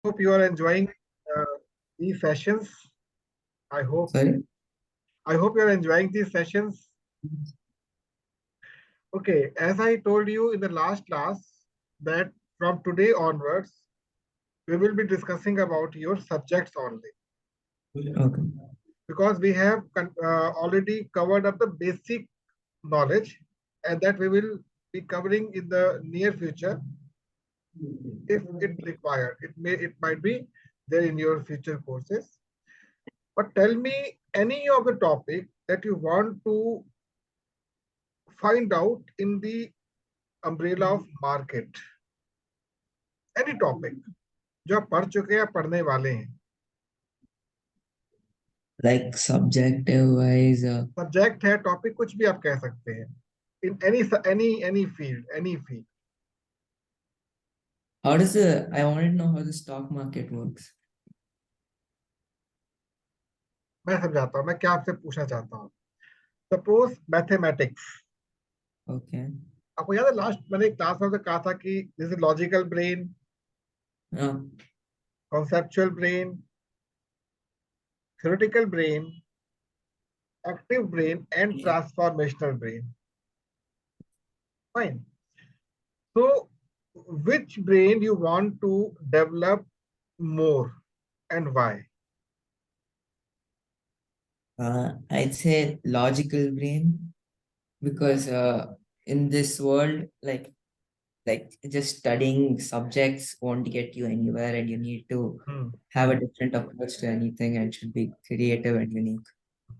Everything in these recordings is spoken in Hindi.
Hope you are enjoying these sessions. I hope Sorry? I hope you are enjoying these sessions. Okay, as I told you in the last class that from today onwards we will be discussing about your subjects only Okay. because we have already covered up the basic knowledge and that we will be covering in the near future if it required. It might be there in your future courses. But tell me any of the topic that you want to find out in the umbrella of market. Any topic जो आप पढ़ चुके हैं या पढ़ने वाले हैं. Like subjective wise, सब्जेक्ट है टॉपिक कुछ भी आप कह सकते हैं. In any field. how does I wanted to know how the stock market works. मैं समझाता हूँ मैं क्या आपसे पूछना चाहता हूँ. Suppose mathematics. Okay. आपको याद है लास्ट मैंने एक क्लास में कहा था कि जैसे logical brain, Uh, conceptual brain, theoretical brain, active brain and transformational brain. Fine. So, which brain you want to develop more and why? I'd say logical brain because in this world, like just studying subjects won't get you anywhere, and you need to Hmm. have a different approach to anything and should be creative and unique.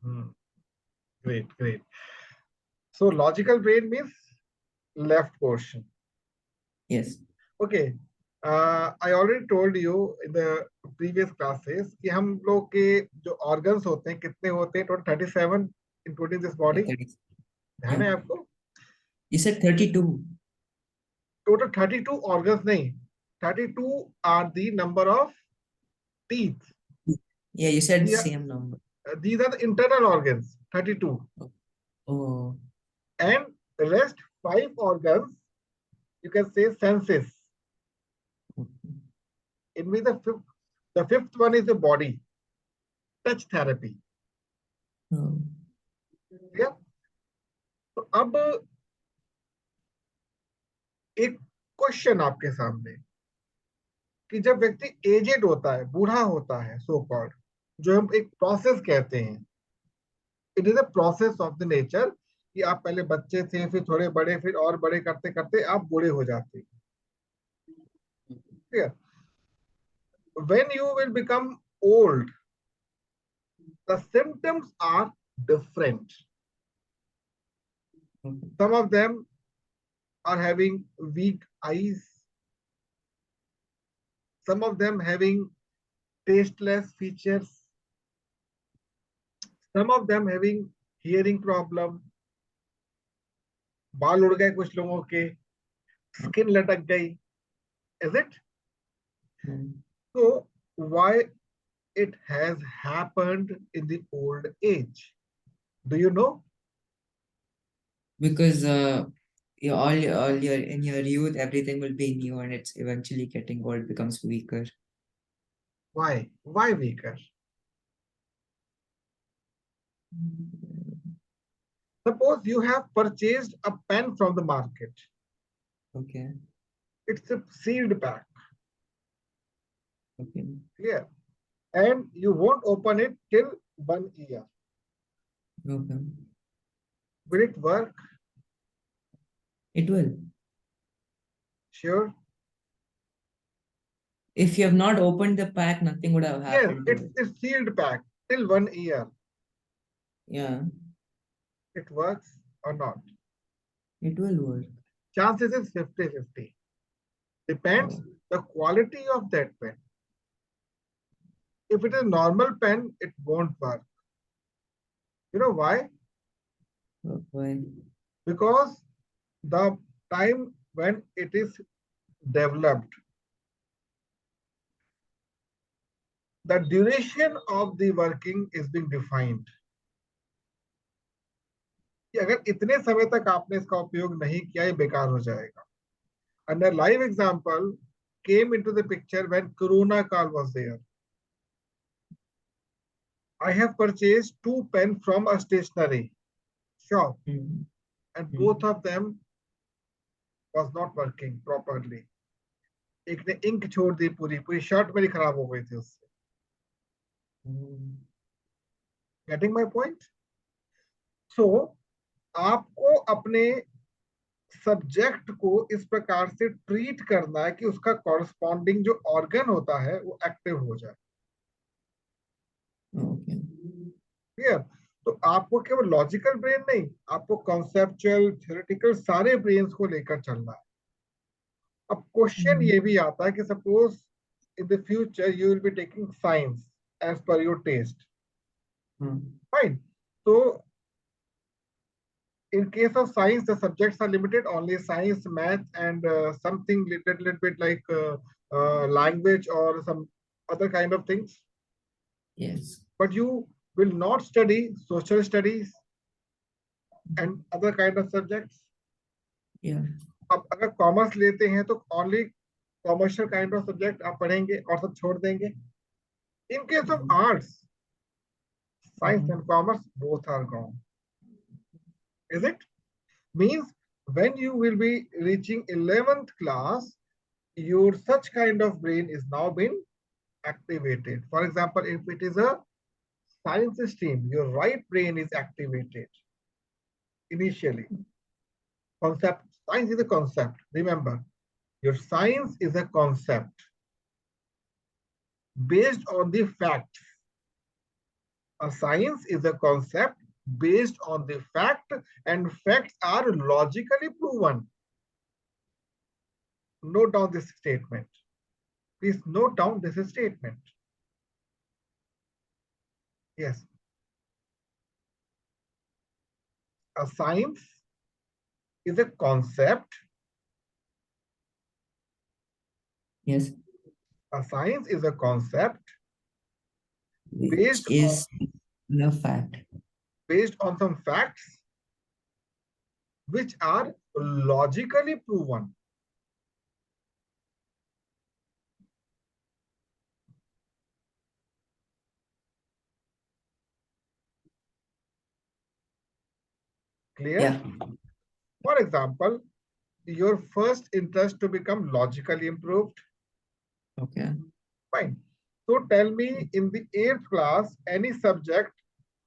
Hmm. Great. So, logical brain means left portion. Yes. Okay. I already told you in the previous classes कि हम लोग के जो organs होते हैं कितने होते हैं total 37 including this Yeah, body. 30. ध्यान Yeah. है आपको. You said 32. Total 32 organs नहीं. 32 are the number of teeth. Yeah, you said the These are, same number. these are the internal organs. 32. Oh. And the rest 5 organs you can say senses. It means the fifth one is the body, touch therapy. Oh. Yeah. तो अब एक क्वेश्चन आपके सामने कि जब व्यक्ति एजेड होता है, बूढ़ा होता है, सो कॉल्ड, जो हम एक प्रोसेस कहते हैं, it is a process of the nature कि आप पहले बच्चे थे, फिर थोड़े बड़े, फिर और बड़े करते करते आप बूढ़े हो जाते हैं. Clear? When you will become old, the symptoms are different. Some of them are having weak eyes, some of them having tasteless features, some of them having hearing problem, बाल उड़ गए कुछ लोगों के, skin लटक गई. Is it? So why it has happened in the old age? Do you know? Because all your in your youth everything will be new, and it's eventually getting old, becomes weaker. Why? Why weaker? Suppose you have purchased a pen from the market. Okay. It's a sealed pack. Okay. Clear? And you won't open it till 1 year. Okay. Will it work? It will. Sure. If you have not opened the pack, nothing would have Yes, happened to it's it. a sealed pack till 1 year. Yeah, It works or not? it will work. Chances is 50-50. Depends Oh, the quality of that pen. If it is a normal pen, it won't work. You know why? why? Because the time when it is developed, the duration of the working is being defined. कि अगर इतने समय तक आपने इसका उपयोग नहीं किया ये बेकार हो जाएगा. Under live example came into the picture when Corona Kaal was there. I have purchased 2 pens from a stationery shop, and both of them was not working properly. एक ने इंक छोड़ दी, पूरी पूरी शर्ट मेरी खराब हो गई थी उससे. Getting my point? So आपको अपने सब्जेक्ट को इस प्रकार से ट्रीट करना है कि उसका कॉरस्पॉन्डिंग जो ऑर्गन होता है वो एक्टिव हो जाए. क्लियर? तो आपको केवल लॉजिकल ब्रेन नहीं, आपको कॉन्सेप्चुअल, थ्योरेटिकल सारे ब्रेन्स को लेकर चलना है. अब क्वेश्चन ये भी आता है कि suppose in the future you will be taking science as per your test. Fine. तो in case of science, the subjects are limited only science, math, and something little bit like language or some other kind of things. Yes. But you will not study social studies and other kind of subjects. Yeah. अब अगर कॉमर्स लेते हैं तो only commercial kind of subject आप पढ़ेंगे और सब छोड़ देंगे. In case of arts, science and commerce both are gone. Is it? Means when you will be reaching 11th class, your such kind of brain is now been activated. For example, if it is a science stream, your right brain is activated initially. Concept, science is a concept. Remember, your science is a concept based on the facts. A science is a concept based on the fact, and facts are logically proven. Note down this statement. Please note down this statement. Yes. A science is a concept. Yes. A science is a concept Which is the fact. Based on some facts which are logically proven. Clear? Yeah. For example, your first interest to become logically improved. Okay. Fine. So tell me in the 8th class, any subject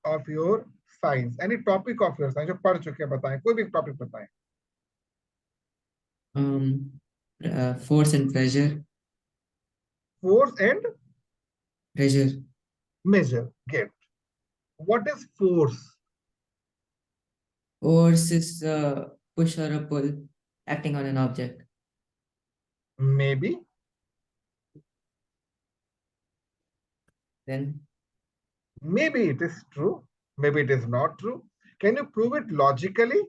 of your science, any topic of your science, जो पढ़ चुके हैं बताएं, कोई भी topic बताएं. Force and pressure. Force and Pressure. measure. Get. What is force? Force is a push or a pull acting on an object. Maybe. Then Maybe it is true. Maybe it is not true. Can you prove it logically?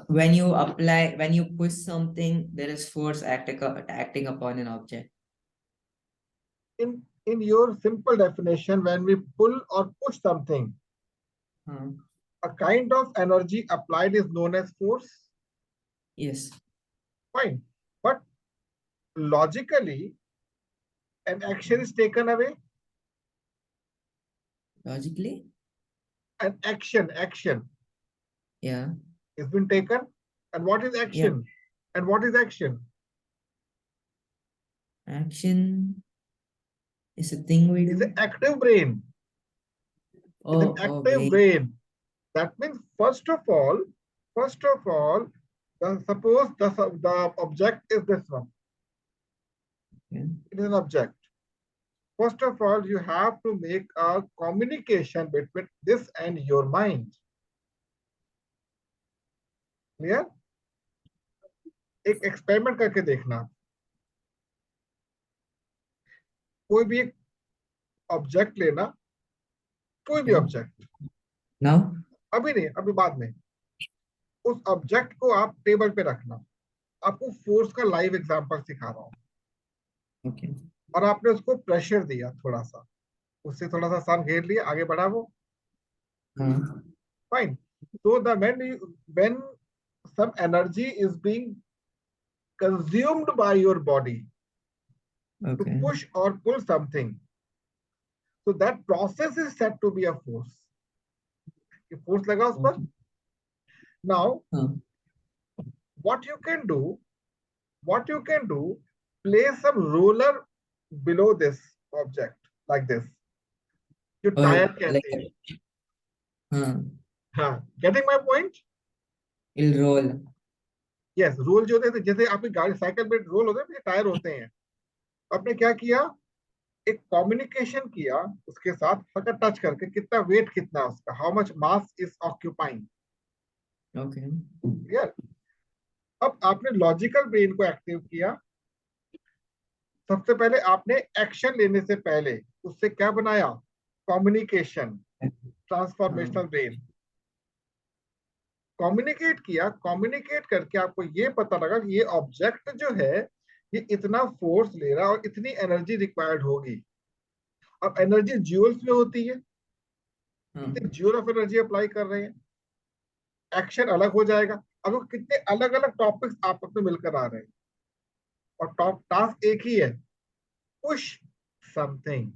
when you push something, there is force acting upon an object. In your simple definition, when we pull or push something, a kind of energy applied is known as force. Yes. Fine. But logically, an action is taken away. Logically? An action. Yeah. It's been taken. And what is action? Yeah. And what is action? Action is a thing we do. It's an active brain. It's an active brain. That means first of all, suppose the object is this one. Okay. It is an object. First of all, you have to make a communication between this and your mind. Clear? एक एक्सपेरिमेंट करके देखना. कोई भी एक ऑब्जेक्ट लेना, कोई भी ऑब्जेक्ट. Now? अभी नहीं, अभी बाद में. उस ऑब्जेक्ट को आप टेबल पे रखना. आपको फोर्स का लाइव एग्जांपल सिखा रहा हूं. Okay. और आपने उसको प्रेशर दिया थोड़ा सा, उससे थोड़ा सा सान घेर लिया, आगे बढ़ा वो. Fine. So when some energy is being consumed by your body to Okay. push or pull something. So that process is said to be a force. ये force लगा उस पर. Okay. Now, हाँ. what you can do, place some roller below this object like this. जो और टायर कहते हैं. like हाँ, हाँ, getting my point? it'll roll. Yes, roll जो होते हैं जैसे आपकी गाड़ी साइकिल पे रोल होते हैं, टायर होते हैं. आपने क्या किया, एक कम्युनिकेशन किया उसके साथ, हल्का टच करके, कितना वेट कितना है उसका, how much mass is occupying. Okay. Clear. अब आपने लॉजिकल ब्रेन को एक्टिव किया. सबसे पहले आपने एक्शन लेने से पहले उससे क्या बनाया, कम्युनिकेशन, ट्रांसफॉर्मेशनल हाँ. ब्रेन. कम्युनिकेट किया, कम्युनिकेट करके आपको ये पता लगा कि ये ऑब्जेक्ट जो है ये इतना फोर्स ले रहा है और इतनी एनर्जी रिक्वायर्ड होगी. अब एनर्जी ज्यूल्स में होती है, हाँ. कितने ज्यूल ऑफ एनर्जी अप्लाई कर रहे हैं. एक्शन अलग हो जाएगा. अब वो कितने अलग अलग टॉपिक्स आपस में मिलकर आ रहे हैं और टॉप टास्क एक ही है, पुश समथिंग.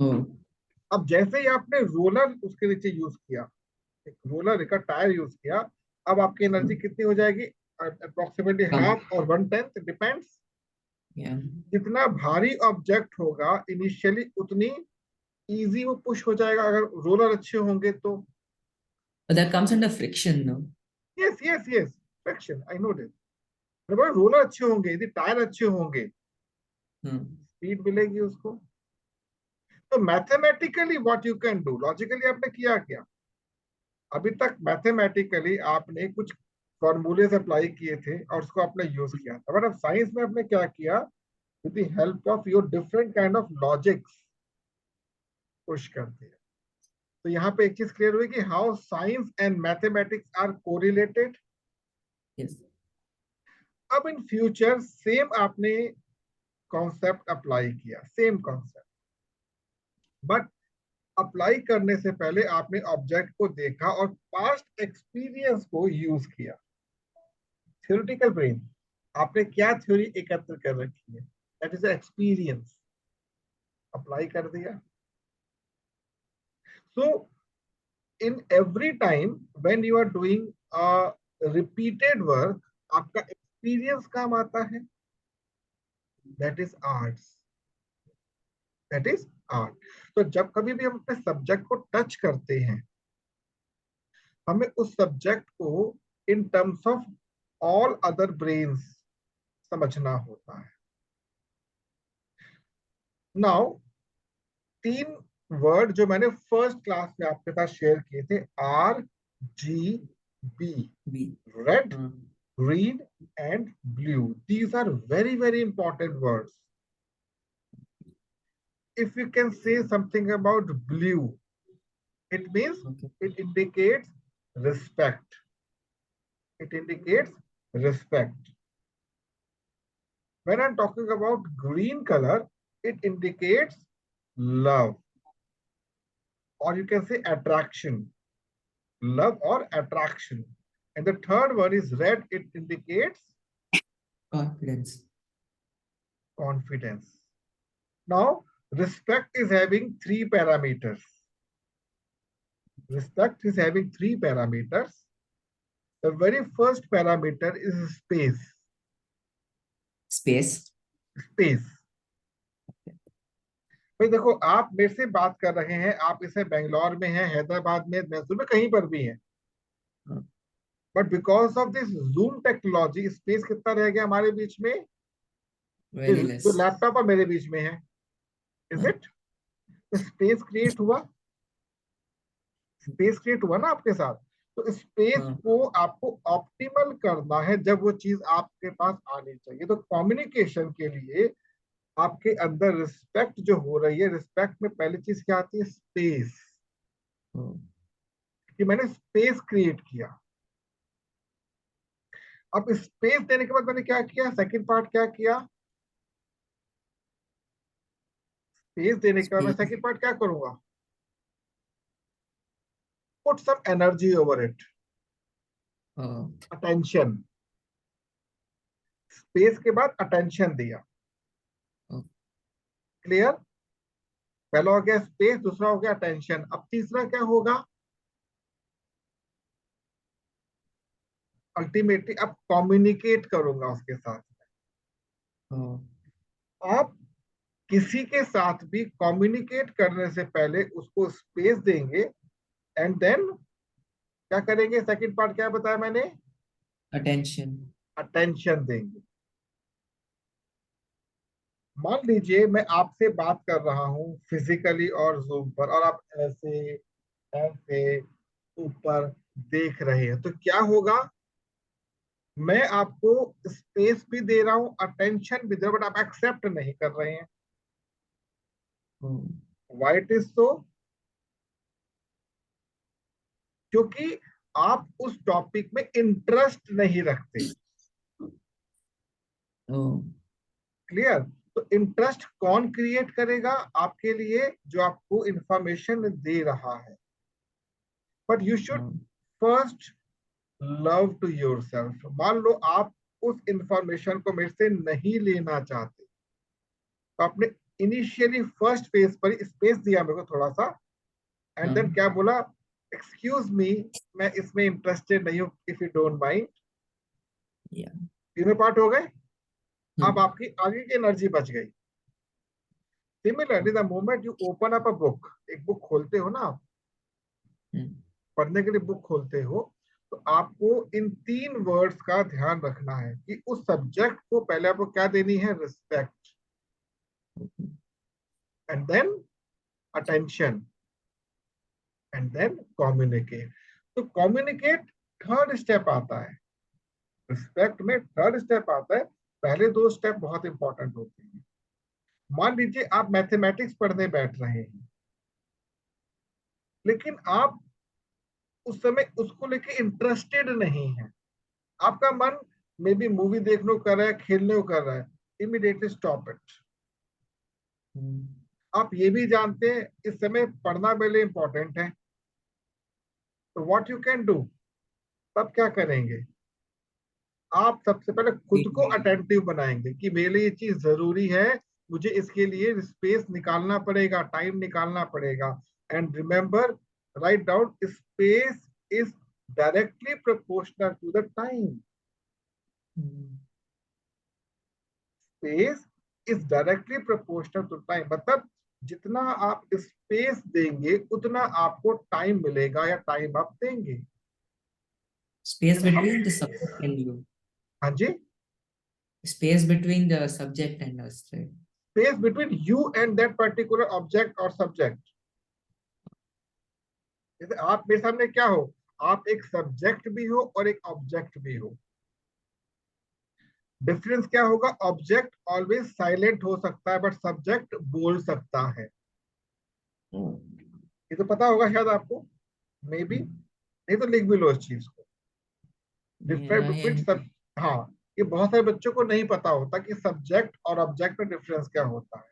Oh. अब जैसे ही आपने रोलर उसके नीचे यूज किया, एक रोलर का टायर यूज किया, अब आपकी एनर्जी कितनी हो जाएगी, अप्रोक्सीमेटली कम. हाफ और 1/10 डिपेंड्स. Yeah. जितना भारी ऑब्जेक्ट होगा इनिशियली उतनी इजी वो पुश हो जाएगा अगर रोलर अच्छे होंगे तो. But that comes under friction, no? Yes yes yes, friction, I know this. Roller अच्छे होंगे, यदि टायर अच्छे होंगे, हाँ. स्पीड मिलेगी उसको. तो mathematically what you can do, logically आपने किया क्या, अभी तक मैथमेटिकली आपने कुछ फॉर्मूलेस अप्लाई किए थे और उसको आपने यूज किया था, बट अब साइंस में आपने क्या किया, with the help of your different kind of logics push करते हैं. तो यहाँ पे एक चीज क्लियर हुई कि how science and mathematics are correlated. Yes. अब इन फ्यूचर सेम आपने कॉन्सेप्ट अप्लाई किया, सेम कॉन्सेप्ट, बट अप्लाई करने से पहले आपने ऑब्जेक्ट को देखा और पास्ट एक्सपीरियंस को यूज किया. थ्योरेटिकल ब्रेन, आपने क्या थ्योरी एकत्र कर रखी है, दैट इज एक्सपीरियंस, अप्लाई कर दिया. So in every time when you are doing repeated work, आपका एक्सपीरियंस काम आता है. That is arts, that is art. तो जब कभी भी हम अपने सब्जेक्ट को टच करते हैं, हमें उस सब्जेक्ट को in terms of all other brains समझना होता है. नाउ 3 वर्ड जो मैंने फर्स्ट क्लास में आपके साथ शेयर किए थे, RGB, B. रेड, हाँ. green and blue. These are very, very important words. If you can say something about blue, it means Okay. it indicates respect. It indicates respect. When I'm talking about green color, it indicates love. Or you can say attraction. Love or attraction. And the third one is red, it indicates Confidence. confidence. Now, respect is having 3 parameters. Respect is having 3 parameters. The very first parameter is space. Space. Space. भाई देखो, आप मेरे से बात कर रहे हैं, आप इसे बेंगलोर में हैं, हैदराबाद में, मैसूर में, कहीं पर भी हैं, हाँ. But because of this zoom technology space कितना रह गया हमारे बीच में, Very जो less. लैपटॉप और मेरे बीच में है. इज हाँ. इट, स्पेस क्रिएट हुआ, स्पेस क्रिएट हुआ ना आपके साथ. तो स्पेस हाँ. को आपको ऑप्टिमल करना है जब वो चीज आपके पास आनी चाहिए. तो कम्युनिकेशन के लिए आपके अंदर रिस्पेक्ट जो हो रही है, रिस्पेक्ट में पहली चीज क्या आती है, स्पेस. Oh. कि मैंने स्पेस क्रिएट किया. अब स्पेस देने के बाद मैंने क्या किया, सेकंड पार्ट क्या किया, स्पेस देने के बाद मैं Space. सेकंड पार्ट क्या करूंगा, put some energy over it, Oh. Attention. Space के बाद अटेंशन दिया। Oh, clear? पहला हो गया स्पेस, दूसरा हो गया अटेंशन, अब तीसरा क्या होगा? अल्टीमेटली अब कम्युनिकेट करूंगा उसके साथ। ओ, आप किसी के साथ भी कम्युनिकेट करने से पहले उसको स्पेस देंगे, एंड देन क्या करेंगे? सेकंड पार्ट क्या बताया मैंने? अटेंशन। अटेंशन देंगे। मान लीजिए मैं आपसे बात कर रहा हूं फिजिकली और जूम पर, और आप ऐसे ऐसे ऊपर देख रहे हैं, तो क्या होगा? मैं आपको स्पेस भी दे रहा हूं, अटेंशन भी दे रहा हूं, बट आप एक्सेप्ट नहीं कर रहे हैं। Oh, why it is so? क्योंकि आप उस टॉपिक में इंटरेस्ट नहीं रखते। Oh, clear? तो इंटरेस्ट कौन क्रिएट करेगा आपके लिए? जो आपको इंफॉर्मेशन दे रहा है। But you should oh, first love to yourself. मान लो आप उस इंफॉर्मेशन को मेरे से नहीं लेना चाहते, तो आपने इनिशियली फर्स्ट फेज पर स्पेस दिया मेरे को थोड़ा सा, एंड हाँ, देन क्या बोला? एक्सक्यूज मी, मैं इसमें इंटरेस्टेड नहीं हूं, इफ यू डोंट माइंड। या, तीनों पार्ट हो गए। अब हम्म, आपकी आगे की एनर्जी बच गई। Similarly the moment you open up a book, एक बुक खोलते हो ना आप, हम्म, पढ़ने के लिए बुक खोलते हो, तो आपको इन तीन वर्ड्स का ध्यान रखना है कि उस सब्जेक्ट को पहले आपको क्या देनी है? Respect, and then attention, and then communicate. तो कम्युनिकेट थर्ड स्टेप आता है, रिस्पेक्ट में थर्ड स्टेप आता है। पहले दो स्टेप बहुत इंपॉर्टेंट होते हैं। मान लीजिए आप मैथमेटिक्स पढ़ने बैठ रहे हैं, लेकिन आप उस समय उसको लेके इंटरेस्टेड नहीं है, आपका मन मे बी मूवी देखने को कर रहा है, खेलने को कर रहा है, इमीडिएटली स्टॉप इट। हम्म, आप ये भी जानते हैं इस समय पढ़ना मेरे लिए इंपॉर्टेंट है, तो व्हाट यू कैन डू, तब क्या करेंगे? आप सबसे पहले खुद को अटेंटिव बनाएंगे कि मेरे लिए ये चीज जरूरी है, मुझे इसके लिए स्पेस निकालना पड़ेगा, टाइम निकालना पड़ेगा। And remember, write down, space is directly proportional to the time. Hmm, space is directly proportional to time, मतलब जितना आप स्पेस देंगे उतना आपको टाइम मिलेगा, या टाइम आप देंगे। space अब between the subject and you. हाँ जी, Space between the subject and us, right? Space between you and that particular object और सब्जेक्ट। जैसे आप मेरे सामने क्या हो? आप एक सब्जेक्ट भी हो और एक ऑब्जेक्ट भी हो। डिफरेंस क्या होगा? ऑब्जेक्ट ऑलवेज साइलेंट हो सकता है, बट सब्जेक्ट बोल सकता है। Oh, ये तो पता होगा शायद आपको, मे बी, नहीं तो लिख भी लो इस चीज को। Difference yeah, between yeah. सब, हाँ, ये बहुत सारे बच्चों को नहीं पता होता कि सब्जेक्ट और ऑब्जेक्ट में डिफरेंस क्या होता है।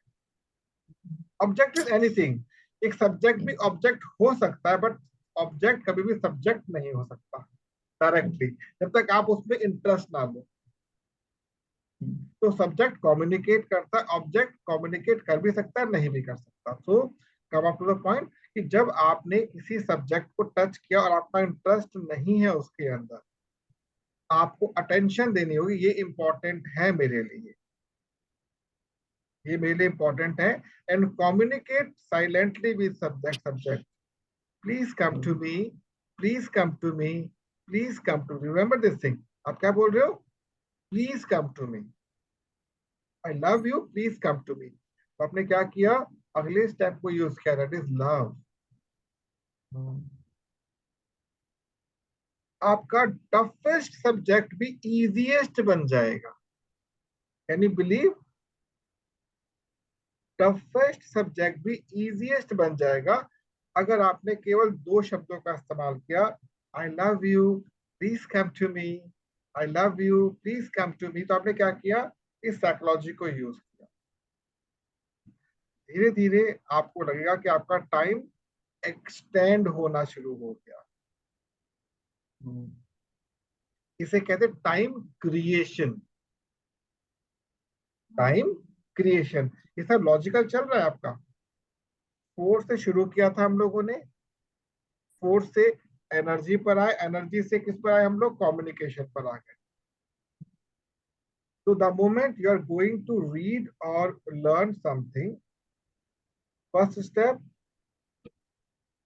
ऑब्जेक्ट इज एनीथिंग, एक सब्जेक्ट Yeah. भी ऑब्जेक्ट हो सकता है, बट ऑब्जेक्ट कभी भी सब्जेक्ट नहीं हो सकता डायरेक्टली, जब तक आप उसमें इंटरेस्ट ना लो। Mm. तो सब्जेक्ट कम्युनिकेट करता है, ऑब्जेक्ट कम्युनिकेट कर भी सकता है, नहीं भी कर सकता। So come up to the point कि जब आपने किसी सब्जेक्ट को टच किया और आपका इंटरेस्ट नहीं है उसके अंदर, आपको अटेंशन देनी होगी, ये इंपॉर्टेंट है मेरे लिए, ये मेरे लिए इंपॉर्टेंट है। And communicate silently with subject, please come to me, please come to me, please come to me, remember this thing. आप क्या बोल रहे हो? Please come to me, I love you, please come to me. तो आपने क्या किया? अगले स्टेप को यूज किया, दैट इज लव। Oh, आपका टफेस्ट सब्जेक्ट भी इजीएस्ट बन जाएगा। Can you believe? Toughest subject भी इजीएस्ट बन जाएगा अगर आपने केवल दो शब्दों का इस्तेमाल किया, I love you, please come to me, I love you, please come to me. तो आपने क्या किया? इस साइकोलॉजी को यूज किया। धीरे धीरे आपको लगेगा कि आपका टाइम एक्सटेंड होना शुरू हो गया। oh, इसे कहते हैं टाइम क्रिएशन। Time, creation. ये सब लॉजिकल चल रहा है आपका। फोर्स से शुरू किया था हम लोगों ने, फोर्स से एनर्जी पर आए, एनर्जी से किस पर आए हम लोग, कम्युनिकेशन पर आ गए। तो the moment you are going to read और learn something, first step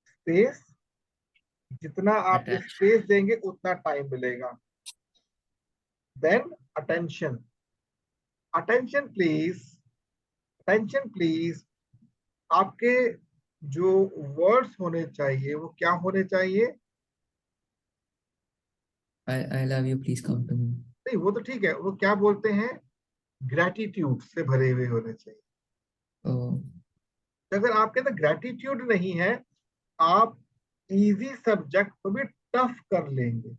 space, जितना आप Attention. स्पेस देंगे उतना टाइम मिलेगा। Then attention, attention please, attention please. आपके जो वर्ड्स होने चाहिए वो क्या होने चाहिए? I love you, please come to me. नहीं वो तो ठीक है, वो क्या बोलते हैं, ग्रेटिट्यूड से भरे हुए होने चाहिए। Oh, तो अगर आपके अंदर ग्रेटिट्यूड नहीं है, आप इजी सब्जेक्ट को भी टफ कर लेंगे।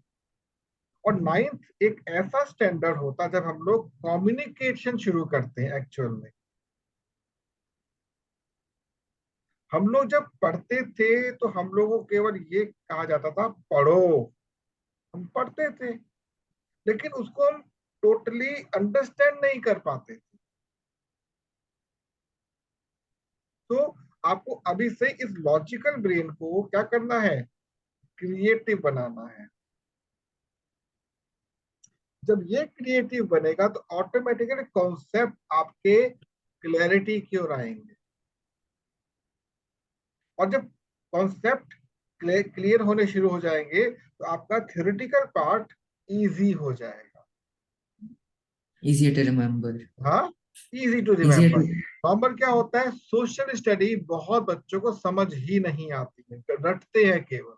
और नाइन्थ एक ऐसा स्टैंडर्ड होता है जब हम लोग कम्युनिकेशन शुरू करते हैं एक्चुअल में। हम लोग जब पढ़ते थे तो हम लोगों को केवल ये कहा जाता था पढ़ो, हम पढ़ते थे, लेकिन उसको हम टोटली अंडरस्टैंड नहीं कर पाते थे। तो आपको अभी से इस लॉजिकल ब्रेन को क्या करना है, क्रिएटिव बनाना है। जब ये क्रिएटिव बनेगा तो ऑटोमेटिकली कॉन्सेप्ट आपके क्लैरिटी की ओर आएंगे। और जब कॉन्सेप्ट क्लियर होने शुरू हो जाएंगे तो आपका थ्योरेटिकल पार्ट इजी हो जाएगा। easier to remember. हाँ, easy to Easier remember. to. Normal क्या होता है, सोशल स्टडी बहुत बच्चों को समझ ही नहीं आती है, रटते हैं केवल,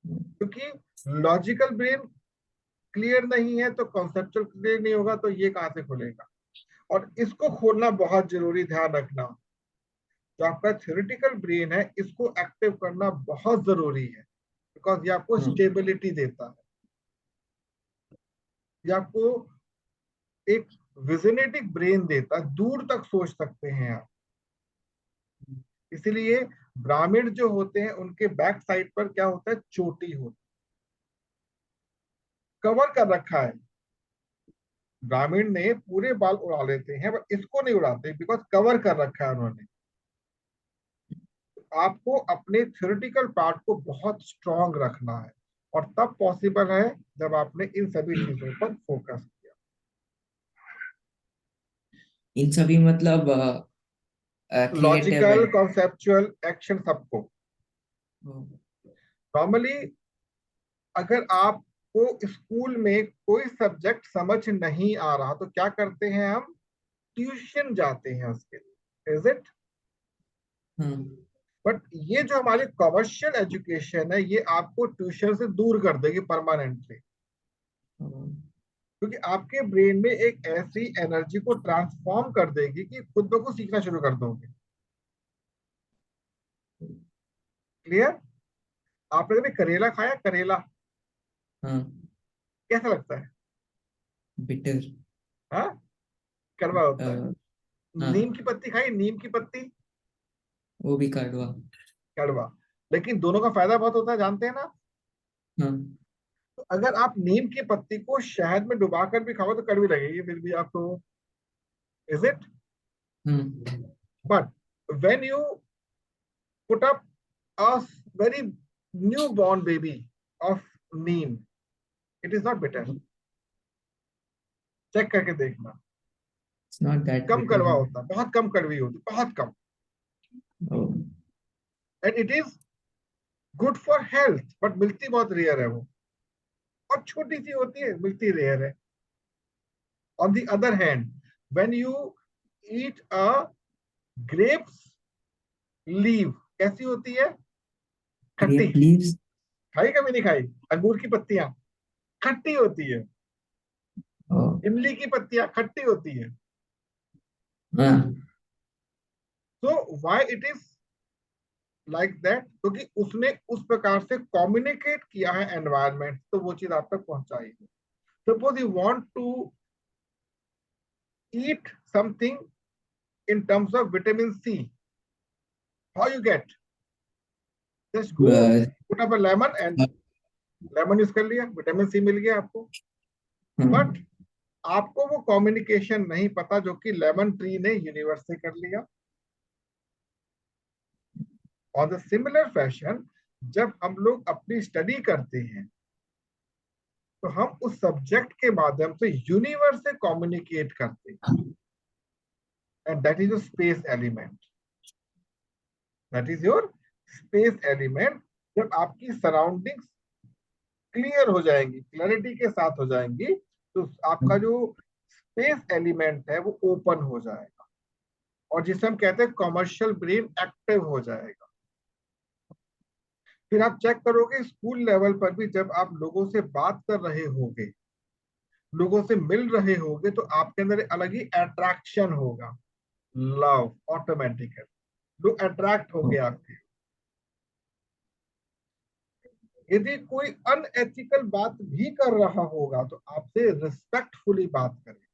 क्योंकि लॉजिकल ब्रेन क्लियर नहीं है तो कॉन्सेप्चुअल क्लियर नहीं होगा, तो ये कहाँ से खुलेगा। और इसको खोलना बहुत जरूरी, ध्यान रखना। जो आपका थ्योरेटिकल ब्रेन है इसको एक्टिव करना बहुत जरूरी है, बिकॉज ये आपको स्टेबिलिटी देता है, ये आपको एक विजनेटिक ब्रेन देता है, दूर तक सोच सकते हैं आप। इसीलिए ब्राह्मण जो होते हैं उनके बैक साइड पर क्या होता है, चोटी होती, कवर कर रखा है। ब्राह्मण ने पूरे बाल उड़ा लेते हैं पर इसको नहीं उड़ाते, बिकॉज कवर कर रखा है उन्होंने। आपको अपने थ्योरेटिकल पार्ट को बहुत स्ट्रांग रखना है, और तब पॉसिबल है जब आपने इन सभी चीजों पर फोकस किया। इन सभी मतलब creative logical, and. Conceptual, action सबको। नॉर्मली अगर आपको स्कूल में कोई सब्जेक्ट समझ नहीं आ रहा तो क्या करते हैं हम, ट्यूशन जाते हैं उसके लिए, इज इट? बट ये जो हमारी कमर्शियल एजुकेशन है ये आपको ट्यूशन से दूर कर देगी परमानेंटली, क्योंकि आपके ब्रेन में एक ऐसी एनर्जी को ट्रांसफॉर्म कर देगी कि खुद ब खुद सीखना शुरू कर दोगे। क्लियर? आपने कभी करेला खाया, करेला हाँ. कैसा लगता है? बिटर. हाँ, कड़वा होता है। नीम हाँ, की पत्ती खाई, नीम की पत्ती, वो भी कड़वा. कड़वा, लेकिन दोनों का फायदा बहुत होता है, जानते हैं ना। हाँ. तो अगर आप नीम की पत्ती को शहद में डुबाकर भी खाओ तो कड़वी लगेगी फिर भी आपको, इज इट? हाँ. But when you put up a very newborn baby of neem, it is not bitter, check करके देखना। It's not that come bitter. कड़वा होता है, बहुत कम कड़वी होती है, बहुत कम। Oh. And it is good for health, but मिलती बहुत रेयर है वो, और छोटी सी होती है, मिलती रेयर है। On the other hand, when you eat a grapes leave, कैसी होती है, खट्टी। Grape leaves. खाई कभी नहीं खाई? अंगूर की पत्तियां खट्टी होती है, Oh. इमली की पत्तियां खट्टी होती है। हाँ. So why it is like that, क्योंकि उसने उस प्रकार से कम्युनिकेट किया है एनवायरनमेंट, तो वो चीज आप तक पहुंचाई है। Suppose you want to eat something in terms of vitamin C, how you get, just go Uh, put up a lemon and lemon use कर लिया, विटामिन सी मिल गया आपको। हाँ. बट आपको वो कम्युनिकेशन नहीं पता जो कि लेमन ट्री ने यूनिवर्स से कर लिया। और द सिमिलर फैशन, जब हम लोग अपनी स्टडी करते हैं तो हम उस सब्जेक्ट के माध्यम से यूनिवर्स से कम्युनिकेट करते हैं, and that is your space element. That is your space element. जब आपकी सराउंडिंग्स क्लियर हो जाएंगी, क्लैरिटी के साथ हो जाएंगी, तो आपका जो स्पेस एलिमेंट है वो ओपन हो जाएगा, और जिसे हम कहते हैं कमर्शियल ब्रेन एक्टिव हो जाएगा। फिर आप चेक करोगे स्कूल लेवल पर भी, जब आप लोगों से बात कर रहे होगे, लोगों से मिल रहे होगे, तो आपके अंदर एक अलग ही अट्रैक्शन होगा, लव ऑटोमेटिकली, लोग अट्रैक्ट होंगे आपके। यदि कोई अनएथिकल बात भी कर रहा होगा तो आपसे रिस्पेक्टफुली बात करें,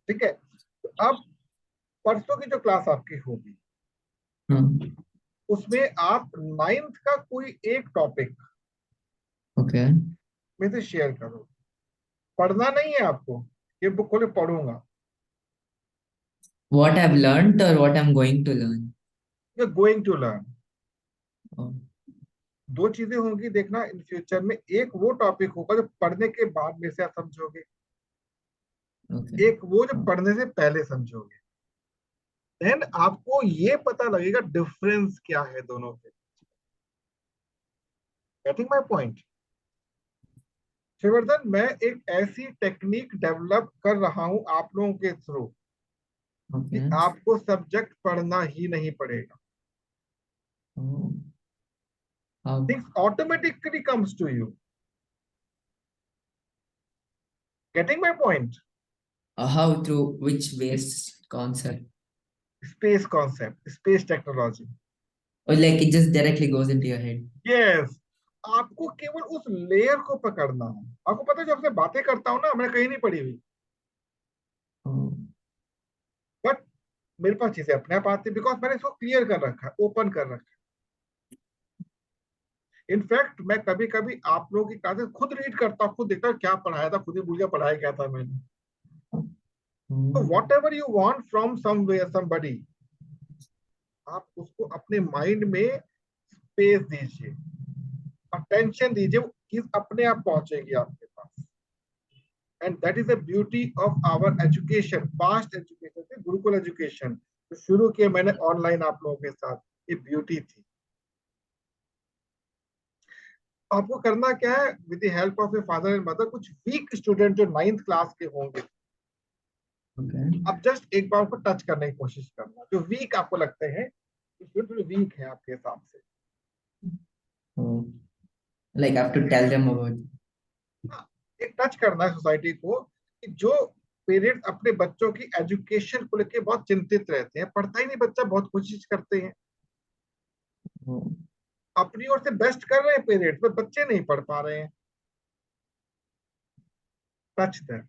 ठीक है। तो अब परसों की जो क्लास आपकी होगी, उसमें आप 9th का कोई एक टॉपिक ओके, में से शेयर करो। पढ़ना नहीं है आपको, ये बुक खोले पढ़ूंगा, what I've learned or what I'm going to learn? You going to learn. Oh, दो चीजें होंगी देखना इन फ्यूचर में, एक वो टॉपिक होगा जो पढ़ने के बाद में से आप समझोगे, okay. एक वो जो पढ़ने से पहले समझोगे। देन आपको ये पता लगेगा डिफरेंस क्या है दोनों के। Getting my point? शिवर्धन, मैं एक ऐसी टेक्निक डेवलप कर रहा हूं आप लोगों के थ्रू कि Okay. आपको सब्जेक्ट पढ़ना ही नहीं पड़ेगा। Oh, how? Things automatically comes to you. Getting my point? How through which based concept? Space concept, space technology. Or like it just directly goes into your head? Yes, आपको केवल उस लेयर को पकड़ना है। आपको पता है जब से बातें करता हूं ना, मैंने कहीं नहीं पढ़ी हुई, Oh, बट मेरे पास चीजें अपने आप आती, बिकॉज मैंने इसको क्लियर कर रखा है, ओपन कर रखा है। इनफैक्ट मैं कभी कभी आप लोगों की क्लासेस खुद रीड करता हूँ, खुद देखता हूँ क्या पढ़ाया था, खुद ही भूल गया पढ़ाया क्या था मैंने। तो oh, what ever you want from somewhere somebody, आप उसको अपने माइंड में स्पेस दीजिए, अटेंशन दीजिए, वो चीज अपने आप पहुंचेगी आपके पास। And that is the beauty of our education, past education से गुरुकुल एजुकेशन तो शुरू किए मैंने ऑनलाइन आप लोगों के साथ, ये ब्यूटी थी। आपको करना क्या है, with the help of your father and mother, कुछ वीक स्टूडेंट जो 9th क्लास के होंगे, okay. अब जस्ट एक बार उसको टच करने की कोशिश करना, जो वीक आपको लगते हैं, जो वीक है आपके हिसाब से। Oh, like I have to tell them about. हाँ, एक टच करना है सोसाइटी को, कि जो पेरेंट्स अपने बच्चों की एजुकेशन को लेकर बहुत चिंतित रहते हैं, पढ़ता ही नहीं बच्चा, बहुत कोशिश करते हैं, Oh, अपनी ओर से बेस्ट कर रहे हैं पेरेंट्स, पर बच्चे नहीं पढ़ पा रहे हैं। Touch them.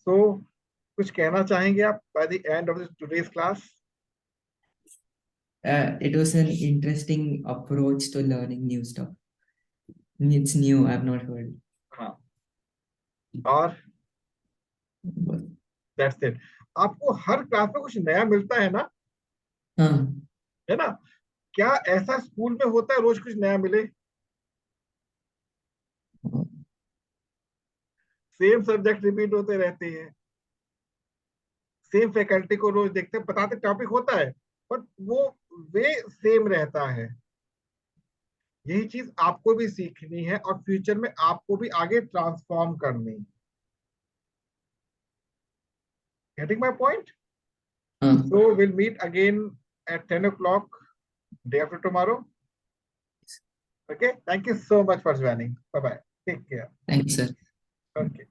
सो कुछ कहना चाहेंगे आप by the end of today's class? it was an interesting approach to learning new stuff. It's new, I've not heard. हाँ, और But, दैट्स इट। आपको हर क्लास में कुछ नया मिलता है ना, हाँ, है ना? क्या ऐसा स्कूल में होता है रोज कुछ नया मिले? सेम सब्जेक्ट रिपीट होते रहते हैं, सेम फैकल्टी को रोज देखते हैं, बताते टॉपिक होता है, बट वो वे सेम रहता है। यही चीज आपको भी सीखनी है और फ्यूचर में आपको भी आगे ट्रांसफॉर्म करनी है। Getting my point? हाँ. So we'll meet again at 10 o'clock day after tomorrow. Okay. Thank you so much for joining. Bye bye. Take care. Thanks, sir. Okay.